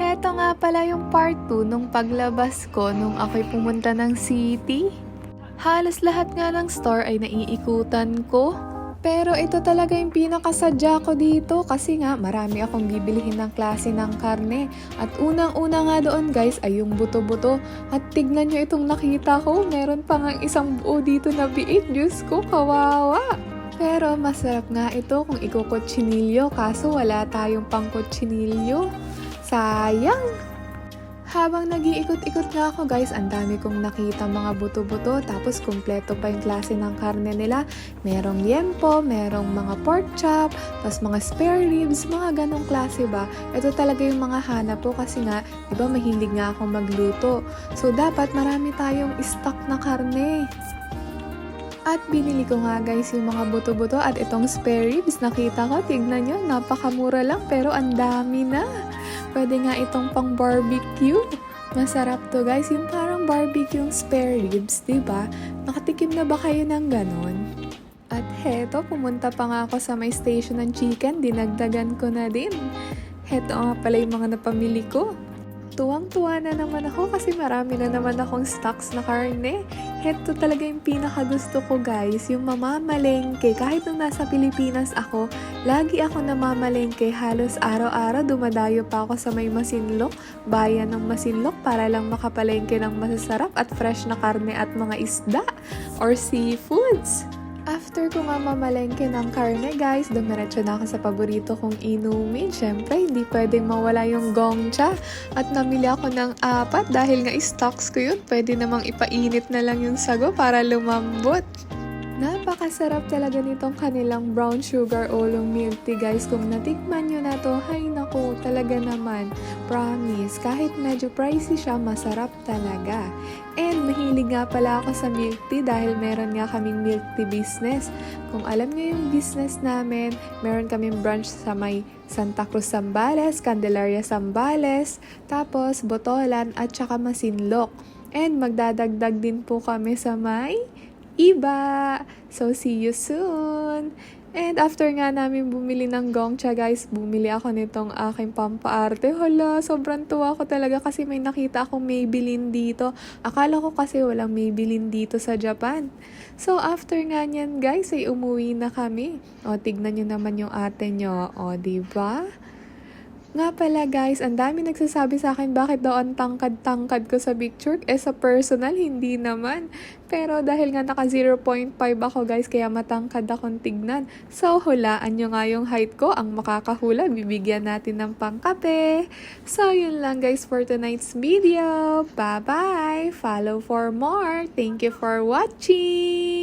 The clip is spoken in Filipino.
Heto nga pala yung part 2 nung paglabas ko nung ako'y pumunta ng city. Halos lahat nga ng store ay naiikutan ko. Pero ito talaga yung pinakasadya ko dito kasi nga marami akong bibilihin ng klase ng karne. At unang-una nga doon guys ay yung buto-buto. At tignan nyo itong nakita ko, meron pa nga isang buo dito na biik. Diyos ko, kawawa! Pero masarap nga ito kung ikukutsinilyo kaso wala tayong pangkutsinilyo. Sayang! Habang nag-iikot-ikot nga ako guys, ang dami kong nakita mga buto-buto tapos kumpleto pa yung klase ng karne nila. Merong liempo, merong mga pork chop, tapos mga spare ribs, mga ganong klase ba. Ito talaga yung mga hanap ko kasi nga, diba mahilig nga akong magluto. So dapat marami tayong stock na karne. At binili ko nga guys yung mga buto-buto at itong spare ribs. Nakita ko, tignan nyo, napakamura lang pero ang dami na. Pwede nga itong pang barbecue. Masarap to guys, yung parang barbecue yung spare ribs, diba? Nakatikim na ba kayo ng ganon? At heto, pumunta pa nga ako sa may station ng chicken, dinagdagan ko na din. Heto nga pala yung mga napamili ko. Tuwang-tuwa na naman ako kasi marami na naman akong stocks na karne. Heto talaga yung pinakagusto ko guys, yung mamamalengke. Kahit nung nasa Pilipinas ako, lagi ako namamalengke. Halos araw-araw dumadayo pa ako sa may Masinloc, bayan ng Masinloc para lang makapalengke ng masasarap at fresh na karne at mga isda or seafoods. After ko nga mamalengke ng karne guys, dumiretso na ako sa paborito kong inumin. Siyempre, hindi pwedeng mawala yung Gongcha. At namili ako ng 4 dahil nga stocks ko yun. Pwede namang ipainit na lang yung sago para lumambot. Napakasarap talaga nitong kanilang brown sugar oolong milk tea guys. Kung natikman nyo na to, hay naku, talaga naman. Promise, kahit medyo pricey siya, masarap talaga. And mahilig nga pala ako sa milk tea dahil meron nga kaming milk tea business. Kung alam nyo yung business namin, meron kaming branch sa may Santa Cruz, Zambales, Candelaria, Zambales, tapos Botolan at saka Masinloc. And magdadagdag din po kami sa may iba. So, see you soon! And after nga namin bumili ng Gongcha guys, bumili ako nitong aking pampaarte. Hala, sobrang tuwa ko talaga kasi may nakita akong Maybelline dito. Akala ko kasi walang Maybelline dito sa Japan. So, after nga niyan guys, ay umuwi na kami. O, tignan nyo naman yung ate nyo. O, diba? Nga pala guys, ang dami nagsasabi sa akin bakit daw ang tangkad-tangkad ko sa picture. Sa personal, hindi naman. Pero dahil nga naka 0.5 ako guys, kaya matangkad akong tignan. So hulaan nyo nga yung height ko. Ang makakahula, bibigyan natin ng pangkape. So yun lang guys for tonight's video. Bye-bye! Follow for more. Thank you for watching!